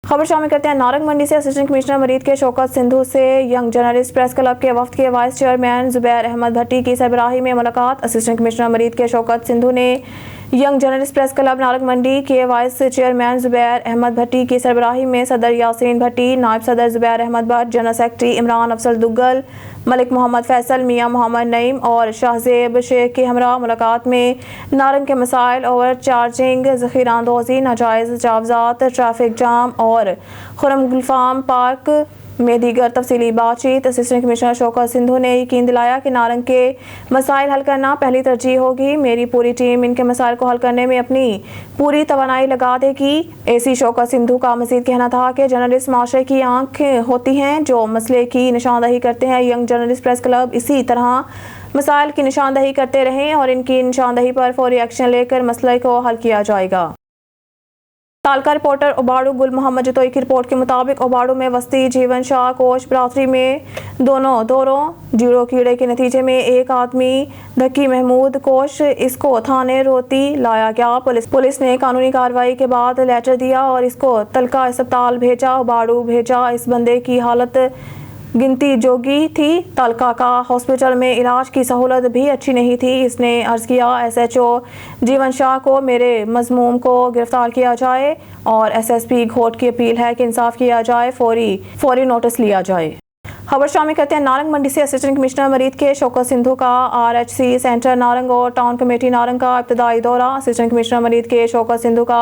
خبر شامل کرتے ہیں نارنگ منڈی سے۔ اسسٹنٹ کمشنر مرید کے شوکت سندھو سے ینگ جرنلسٹ پریس کلب کے وفد کے وائس چیئرمین زبیر احمد بھٹی کی سربراہی میں ملاقات۔ اسسٹنٹ کمشنر مرید کے شوکت سندھو نے young journalist press club Narang Mandi کے وائس چیئرمین زبیر احمد بھٹی کی سربراہی میں صدر یاسین بھٹی، نائب صدر زبیر احمد بٹ، جنرل سیکرٹری عمران افضل دگل، ملک محمد فیصل، میاں محمد نعیم اور شاہزیب شیخ کے ہمراہ ملاقات میں نارنگ کے مسائل، اوور چارجنگ، ذخیرہ اندوزی، ناجائز تجاوزات، ٹریفک جام اور خرم گل فارم پارک میں دیگر تفصیلی بات چیت۔ اسسٹنٹ کمشنر شوکت سندھو نے یقین دلایا کہ نارنگ کے مسائل حل کرنا پہلی ترجیح ہوگی۔ میری پوری ٹیم ان کے مسائل کو حل کرنے میں اپنی پوری توانائی لگا دے گی۔ AC شوکت سندھو کا مزید کہنا تھا کہ جرنلسٹ معاشرے کی آنکھ ہوتی ہیں جو مسئلے کی نشاندہی کرتے ہیں۔ ینگ جرنلسٹ پریس کلب اسی طرح مسائل کی نشاندہی کرتے رہیں اور ان کی نشاندہی پر فوری ایکشن لے کر مسئلے کو حل کیا جائے گا۔ तालका रिपोर्टर ओबाड़ू गुल मोहम्मद जतोई की रिपोर्ट के मुताबिक ओबाड़ू में वस्ती जीवन शाह कोश बरादरी में दोनों दौरों जीरो कीड़े के नतीजे में एक आदमी धक्की महमूद कोश इसको थाने रोती लाया गया। पुलिस ने कानूनी कार्रवाई के बाद लेटर दिया और इसको तलका अस्पताल भेजा। ओबाड़ू भेजा इस बंदे की हालत गिनती जोगी थी। तलका का हॉस्पिटल में इलाज की सहूलत भी अच्छी नहीं थी। इसने अर्ज किया SHO जीवन शाह को मेरे मजमूम को गिरफ्तार किया जाए और SSP घोट की अपील है कि इंसाफ किया जाए, फौरी नोटिस लिया जाए। खबर शामिल करते हैं नारंग मंडी से। असिस्टेंट कमिश्नर मरीद के शौकत सिंधु का RHC सेंटर नारंग और टाउन कमेटी नारंग का इब्तदाई दौरा। असिस्टेंट कमिश्नर मरीद के शौकत सिंधु का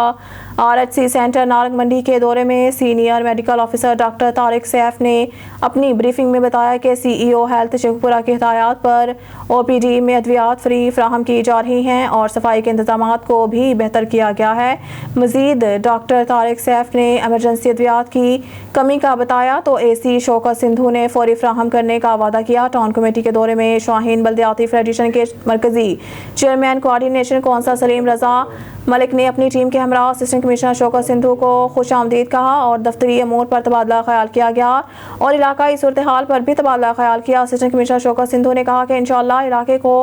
RHC सेंटर नारंग मंडी के दौरे में senior medical officer doctor Tariq Saif ने अपनी ब्रीफिंग में बताया कि CEO हेल्थ शेखपुरा की हिदायत पर OPD में अद्वियात फ्री फराहम की जा रही हैं और सफाई के इंतजाम को भी बेहतर किया गया है। मजीद डॉक्टर तारिक सैफ ने एमरजेंसी अद्वियात की कमी का बताया तो AC शौकत सिंधु ने फौरी फराहम करने का वादा किया। टाउन कमेटी के दौरे में शाहीन बल्दियाती फेडरेशन के मरकजी चेयरमैन कोऑर्डिनेशन कौंसल सलीम रजा मलिक ने अपनी टीम के हमरा असिस्टेंट कमिश्नर शौकत सिंधु को खुश आमदीद कहा और दफ्तरी अमूर पर तबादला ख्याल किया गया और इलाकाई सूरत हाल पर भी तबादला ख्याल किया। असिस्टेंट कमिश्नर शौकत सिंधु ने कहा कि इंशाअल्लाह इलाके को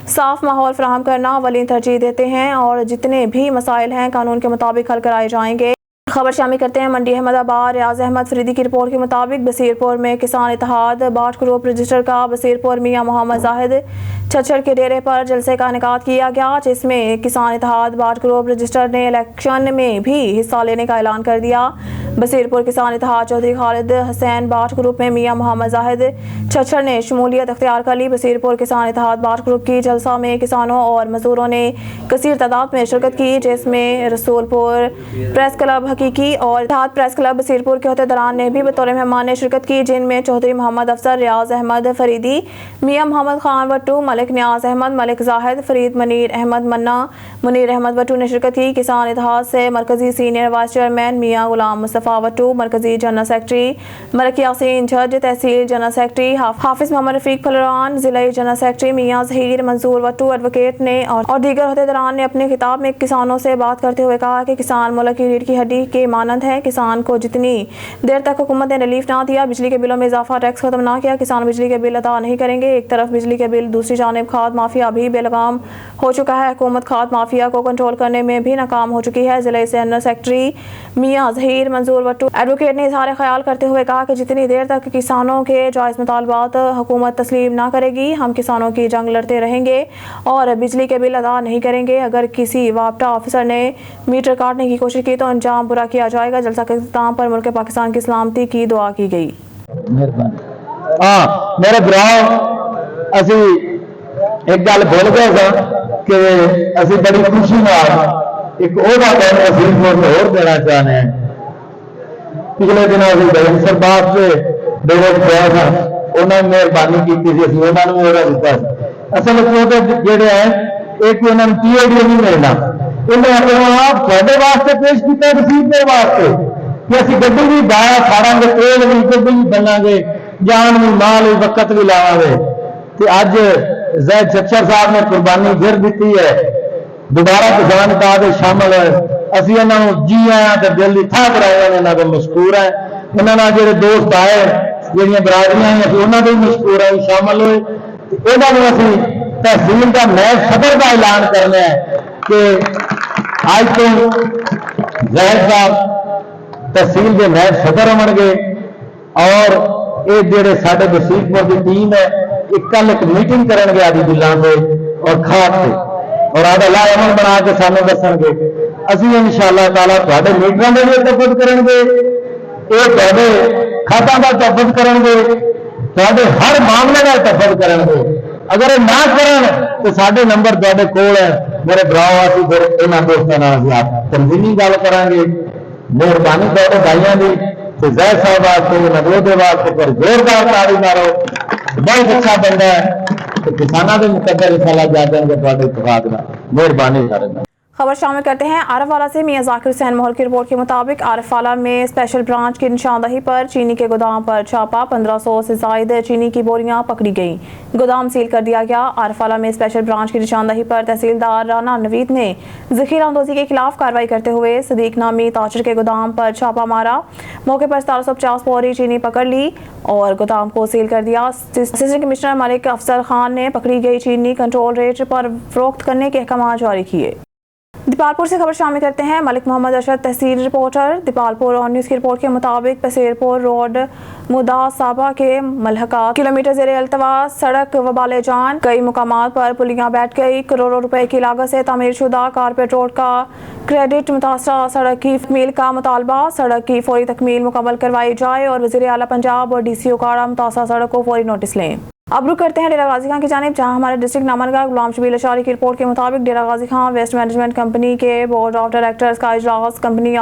साफ माहौल फराहम करना अवलीन तरजीह देते हैं और जितने भी मसाइल हैं कानून के मुताबिक हल कराए जाएंगे। खबर शामिल करते हैं मंडी अहमदाबाद। रियाज अहमद फरीदी की रिपोर्ट के मुताबिक बसीरपुर में किसान इत्तेहाद बाट ग्रुप रजिस्टर का बसीरपुर मियां मोहम्मद जाहिद छछड़ के डेरे पर जलसे का इनेकाद किया गया, जिसमें किसान इत्तेहाद बाट ग्रुप रजिस्टर ने इलेक्शन में भी हिस्सा लेने का ऐलान कर दिया। बसीरपुर किसान इत्तेहाद चौधरी खालिद हुसैन बाट ग्रुप में मियां मोहम्मद जाहिद छछड़ ने शमूलियत अख्तियार कर ली। बसीरपुर किसान इत्तेहाद बाट ग्रुप की जलसा में किसानों और मजदूरों ने कसीर तादाद में शिरकत की, जिसमें रसूलपुर प्रेस क्लब हकीकी और इत्तेहाद प्रेस क्लब बसीरपुर के अहदेदारान ने भी बतौर मेहमान ने शिरकत की, जिनमें चौधरी मोहम्मद अफसर, रियाज अहमद फरीदी, मियां मोहम्मद खान वट्टू, मलिक न्याज अहमद, मलिक जाहिद, फरीद मुनीर अहमद मन्ना, मुनीर अहमद वट्टू ने शिरकत की। किसान इत्तेहाद से मरकजी सीनियर वाइस चेयरमैन मियां गुलाम मुस्तफ़ा वट्टू, मरकजी जनरल सेक्रेटरी मलिक यासीन जज, तहसील जनरल सेक्रेटरी हाफिज मोहम्मद रफीक फलरान, जिला जनरल सेक्रेटरी मियां जहीर मंजूर वट्टू एडवोकेट ने और दीगर अहदेदारान ने अपने खिताब में किसानों से बात करते हुए कहा कि किसान मुल्क की रीढ़ की हड्डी के मानंद है। किसान को जितनी देर तक हुकूमत ने रिलीफ ना दिया, बिजली के बिलों में इजाफा, टैक्स खत्म ना किया, किसान बिजली के बिल अदा नहीं करेंगे। एक तरफ बिजली के बिल, दूसरी जानिब खाद माफिया भी बेलगाम हो चुका है। हुकूमत खाद माफिया को कंट्रोल करने में भी नाकाम हो चुकी है। जिला जनरल सेक्रेटरी मियां जहीर मंजूर वट्टू एडवोकेट ने इजहार ख्याल करते हुए कहा कि जितनी देर तक किसानों के जायज़ मुतालबात हुकूमत तस्लीम ना करेगी, हम किसानों की जंग लड़ते रहेंगे और बिजली के बिल अदा नहीं करेंगे। अगर किसी वापटा ऑफिसर ने मीटर काटने की कोशिश की तो अंजाम बुरा किया जाएगा। जलसा के इख्तिताम पर मुल्क पाकिस्तान की सलामती की दुआ की गई। मेरे भराओ असी एक गल भूल गए कि असी बड़ी खुशी नाल एक ओहदा वसीलपुर होर देना चाहते हैं। पिछले दिन अभी दौलत सरबाग से डेरे गया था, उन्होंने मेहरबानी की थी, असी उन्होंने ओहदा दिता। असल जेडे है एक उन्होंने PAD नहीं मिलना, उन्हें अपना आप थोड़े वास्ते पेश किया रसीदपुर वास्ते कि असी गड्डी भी बाया फाड़ांगे, तेल भी गड्डी भी बनांगे, जान भी माल भी वक्त भी लावांगे। तो अज जैद छच्छर साहब ने कुर्बानी फिर दी है, दोबारा किसान का शामिल है। असी इन्होंने जी आया तो दिल की थाह कराया, इन्हों को मशहूर है। इन्होंने जो दोस्त आए ਜਿਹੜੀਆਂ ਬਰਾਦਰੀਆਂ हैं उन्होंने भी मशहूर है शामिल हुए। इन्होंने असी तहसील का नायब सदर का ऐलान करना है कि अज तो जैद साहब तहसील के नायब सदर होंगे और ये जेडे साडे बसीरपुर की टीम है कल एक मीटिंग करेंगे आदि बिलों से और खाद से और आधा लाएमन बना के सानू दसणगे। असी इंशाअल्लाह ताला तुहाडे मीटरां दे भी तहफ़्फ़ुज़ करेंगे, ये तुहाडे खातां दा तहफ़्फ़ुज़ करेंगे, तुहाडे हर मामले का तहफ़्फ़ुज़ करेंगे। अगर ना करन तो साडे नंबर तुहाडे कोल है मेरे भराओ, असीं फिर इन्हां दोस्तां नाल असीं आप तंजीमी गल करांगे। मेहरबानी तुहाडे भाइयां दी ते जैद साहब वास्ते नदवे दे वास्ते पर जोरदार ताड़ी मारो। बहुत अच्छा बंदा है तो किसानों के मुकद्दर इंशाअल्लाह जा देंगे तुहाडे इत्तेफाक नाल। मेहरबानी सारे। खबर शामिल करते हैं आरफवाला से। मियां जाकिर हुसैन मोहल की रिपोर्ट के मुताबिक आरफवाला में स्पेशल ब्रांच की निशानदही पर चीनी के गोदाम पर छापा, 1500 से जायद चीनी की बोरियां पकड़ी गई, गोदाम सील कर दिया गया। आरफवाला में स्पेशल ब्रांच की निशानदही पर तहसीलदार राना नवीद ने ज़ख़ीरा अंदोज़ी के खिलाफ कार्रवाई करते हुए सदीक नामी ताजर के गोदाम पर छापा मारा। मौके पर 1750 बोरी चीनी पकड़ ली और गोदाम को सील कर दिया। असिस्टेंट कमिश्नर मलिक अफजल खान ने पकड़ी गई चीनी कंट्रोल रेट पर फरोख्त करने के अहकाम जारी किए। दीपालपुर से खबर शामिल करते हैं। मलिक मोहम्मद अरशद तहसील रिपोर्टर। दीपालपुर ऑन न्यूज़ की रिपोर्ट के मुताबिक पसेरपुर रोड मुदा साबा के मलहका किलोमीटर ज़ेरे अल्तवा सड़क वबाले जान, कई मुकामात पर पुलियां बैठ गई। करोड़ों रुपए की लागत से तामीर शुदा कारपेट रोड का क्रेडिट मुतासरा सड़क की तकमील का मुतालबा। सड़क की फौरी तकमील मुकम्मल करवाई जाए और वज़ीर आला पंजाब और DCO काड़ा मुतासरा सड़क को फौरी नोटिस लें। अब रुक करते हैं डेरा गाजी खां की जानिब, जहां हमारे डिस्ट्रिक्ट नामनगा गुलाम शबील अशारी की रिपोर्ट के मुताबिक Dera Ghazi Khan waste management company के बोर्ड ऑफ डायरेक्टर्स का इजलास कंपनी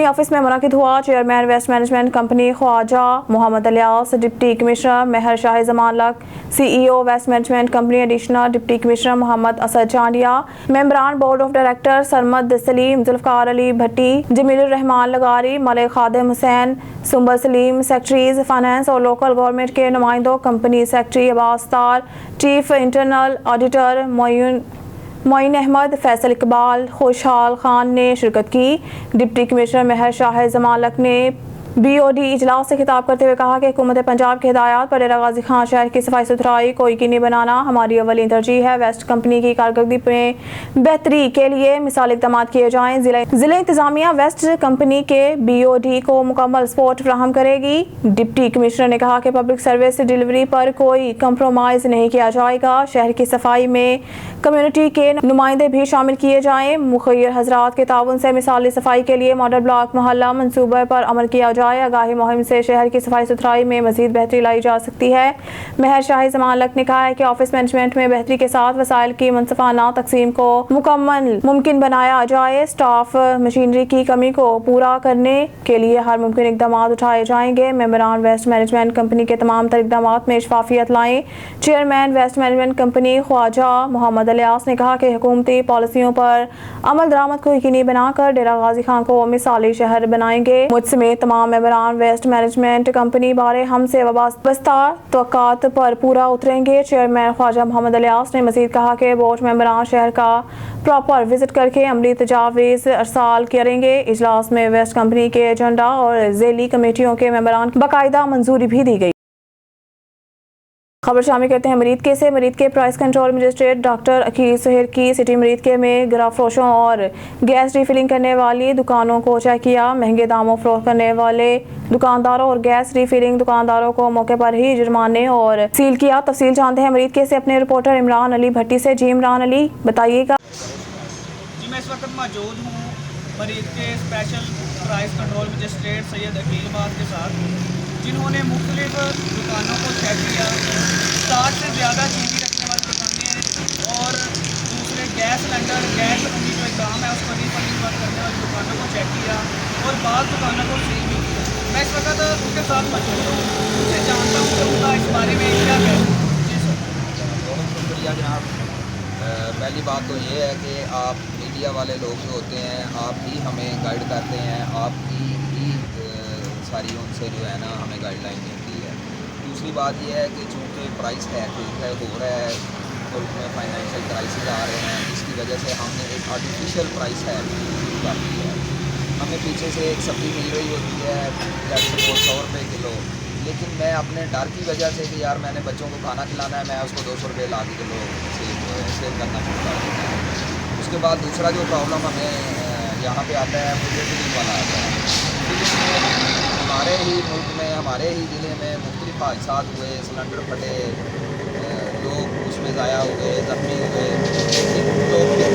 ऑफिस में मुनक़िद हुआ। Chairman waste management company Khawaja Mohammad Ilyas, deputy commissioner Mehar Shah Zaman Lak, CEO waste management company additional deputy commissioner Mohammad Asad Chandia, मेंबरान board of director Sarmad Saleem, Zulfiqar Ali Bhatti, Jamilur Rehman लगारी, मलिक खादिम हुसैन, सुंबर सलीम, सेक्रेटरीज फाइनेंस और लोकल गवर्नमेंट के नुमाइंदों, कंपनी सेक्रेटरी अब्बास तार, chief internal auditor Moin Ahmed, Faisal Iqbal, Khushhal Khan ने शिरकत की। डिप्टी कमिश्नर मेहर शाह जमालक ने BOD इजलास से खिताब करते हुए कहा कि हुकूमत पंजाब की हिदायत पर डेरा गाजी खां शहर की सफाई सुथराई को यकीनी बनाना हमारी अवली तरजीह है। वेस्ट कंपनी की कारकर्दगी में बेहतरी के लिए मिसाल इक़दाम किए जाएँ। ज़िला इंतज़ामिया वेस्ट कंपनी के BOD को मुकम्मल सपोर्ट फराहम करेगी। डिप्टी कमिश्नर ने कहा कि पब्लिक सर्विस डिलीवरी पर कोई कंप्रोमाइज़ नहीं किया जाएगा। शहर की सफाई में कम्युनिटी के नुमाइंदे भी शामिल किए जाएँ। मुखिर हजरात के ताउन से मिसाली सफाई के लिए मॉडल ब्लॉक मोहल्ला मनसूबे पर अमल किया जाए। आगाही मुहिम से शहर की सफाई सुथराई में मजीद बेहतरी लाई जा सकती है। मेहर शाह जमालक ने कहा है कि ऑफिस मैनेजमेंट में बेहतरी के साथ वसाइल की मुनसफाना तकसीम को मुकम्मल मुमकिन बनाया जाए। स्टाफ मशीनरी की कमी को पूरा करने के लिए हर मुमकिन इकदाम उठाए जाएंगे। मेंबरान वेस्ट मैनेजमेंट कंपनी के तमाम तर इकदाम में शफाफियत लाएं। Chairman waste management company Khawaja Mohammad Ilyas ने कहा कि हुकूमती पॉलिसियों पर अमल दरामद को यकीनी बनाकर डेरा गाजी खां को मिसाली शहर बनाएंगे। मुझ समेत तमाम मेंबरान वेस्ट मैनेजमेंट कंपनी बारे हमसे वाबस्ता तवक्कात पर पूरा उतरेंगे। चेयरमैन ख्वाजा मोहम्मद अलियास ने मजीद कहा कि बोर्ड मेंबरान शहर का प्रॉपर विजिट करके अमली तजावीज़ अरसाल करेंगे। इजलास में वेस्ट कंपनी के एजेंडा और ज़ेली कमेटियों के मेंबरान बाकायदा मंजूरी भी दी गई। खबर शामिल करते हैं मरीदके से। Muridke price control magistrate doctor Aqeel Suher की सिटी मरीदके में गिराफरोशों और गैस रिफिलिंग करने वाली दुकानों को चेक किया। महंगे दामों फरोख्त करने वाले दुकानदारों और गैस रिफिलिंग दुकानदारों को मौके पर ही जुर्माने और सील किया। तफसील जानते हैं मरीदके से अपने रिपोर्टर इमरान अली भट्टी से। जी इमरान अली, बताइएगा। जी मैं इस वक्त मौजूद हूँ Muridke special price control magistrate Syed Aqeel बात के साथ, जिन्होंने मुख्तलिफ दुकानों को चेक किया। 60 से ज़्यादा चीनी रखने वाली दुकानें और दूसरे गैस सिलेंडर गैस की जो एग्ज़ाम है उसको रिफंडिंग करने वाली दुकानों को चेक किया और बाद दुकानों को सील भी किया। मैं इस वक्त उनके साथ मौजूद हूँ, उनसे जानता हूँ कि उनका इस बारे में क्या कहना है। जी सर। बहुत शुक्रिया जनाब। पहली बात तो ये है कि आप मीडिया वाले लोग जो होते हैं आप ही हमें गाइड करते हैं, आपकी ही सारी उनसे जो है ना हमें गाइडलाइन मिलती है। दूसरी बात यह है कि चूँकि प्राइस है ठीक है हो रहा है और उसमें फाइनेंशियल क्राइसिस आ रहे हैं, जिसकी वजह से हमने एक आर्टिफिशियल प्राइस है कर दी है। हमें पीछे से एक सब्ज़ी मिल रही होती है जैसे 100 रुपये किलो, लेकिन मैं अपने डर की वजह से कि यार मैंने बच्चों को खाना खिलाना है, मैं उसको 200 रुपये ला के किलो सेल करना शुरू कर देता है। उसके बाद दूसरा जो प्रॉब्लम हमें यहाँ पे आता है वो बिजली वाला आता है। हमारे ही मुल्क में हमारे ही ज़िले में मुख्तलिफ हादसात हुए, सिलेंडर फटे, लोग उसमें ज़ाया हुए, ज़ख्मी हुए। लोग जो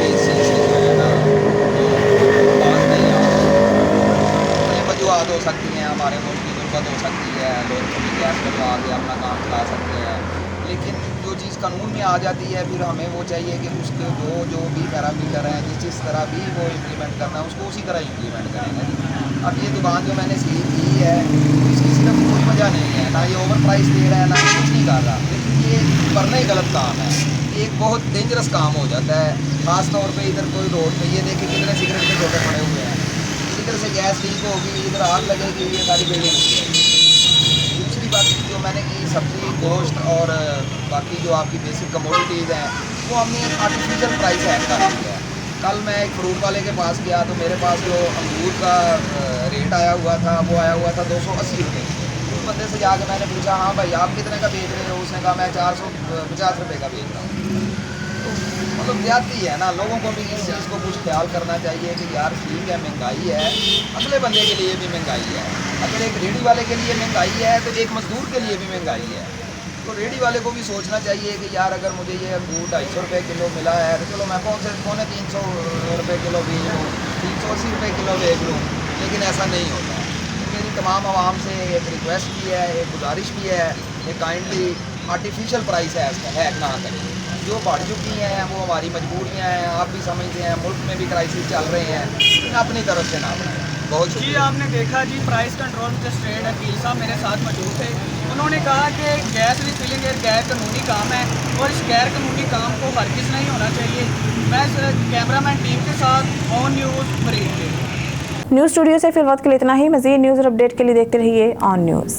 है ना बात नहीं वजूहत हो सकती हैं, हमारे मुल्क की गुर्बत हो सकती है, लोग कभी गैस करवा के अपना काम चला सकते हैं, लेकिन जो चीज़ कानून में आ जाती है फिर हमें वो चाहिए कि उसके जो भी पैरामीटर हैं जिस तरह भी वो इम्प्लीमेंट करना है उसको उसी तरह इम्प्लीमेंट करेंगे। अब ये दुकान जो मैंने सील की है इसकी सिर्फ कोई वजह नहीं है, ना ये ओवर प्राइस दे रहा है ना कुछ नहीं कर रहा, लेकिन ये करना ही गलत काम है। एक बहुत डेंजरस काम हो जाता है, ख़ास तौर पे इधर कोई रोड पे ये देखिए कितने सिगरेट के छोटे पड़े हुए हैं, इधर से गैस लीक होगी, इधर आग लगेगी, ये सारी बिल्डिंग उड़ जाएगी। दूसरी बात जो मैंने की सब्ज़ी गोश्त और बाकी जो आपकी बेसिक कमोडिटीज़ हैं वो हमने आर्टिफिशियल प्राइस हैक कर दिया है। कल मैं एक फ्रूट वाले के पास गया तो मेरे पास जो अंगूर का रेट आया हुआ था वो आया हुआ था 280 रुपये। उस बंदे से जाकर मैंने पूछा हाँ भाई आप कितने का बेच रहे हो, उसने कहा मैं 450 रुपये का बेच रहा हूँ। तो मतलब ज़्यादती है ना, लोगों को भी इस चीज़ को कुछ ख्याल करना चाहिए कि यार ठीक है महंगाई है, अगले बंदे के लिए भी महंगाई है। अगर एक रेहड़ी वाले के लिए महंगाई है तो एक मजदूर के लिए भी महंगाई है। तो रेहड़ी वाले को भी सोचना चाहिए कि यार अगर मुझे ये अंगूर 250 रुपये किलो मिला है तो चलो मैं पौने 300 रुपये किलो बेच लूँ, 380 रुपये किलो बेच लूँ, लेकिन ऐसा नहीं होता। तो मेरी तमाम आवाम से एक रिक्वेस्ट भी है, एक गुजारिश भी है कि काइंडली आर्टिफिशियल प्राइस है ना करें। जो बढ़ चुकी हैं वो हमारी मजबूरियाँ हैं, आप भी समझते हैं, मुल्क में भी क्राइसिस चल रहे हैं, लेकिन अपनी तरफ से ना बढ़ाएं। बहुत जी शुक्रिया। आपने देखा जी प्राइस कंट्रोल मजिस्ट्रेट अकील साहब मेरे साथ मौजूद थे। उन्होंने कहा कि गैस रिफिलिंग एक गैर कानूनी काम है और इस गैर कानूनी काम को हरगिज़ नहीं होना चाहिए। मैं कैमरामैन टीम के साथ ऑन न्यूज़ मरीज के न्यूज़ स्टूडियो से फिलहाल के लिए इतना ही। मज़ीद न्यूज़ और अपडेट के लिए देखते रहिए ऑन न्यूज़।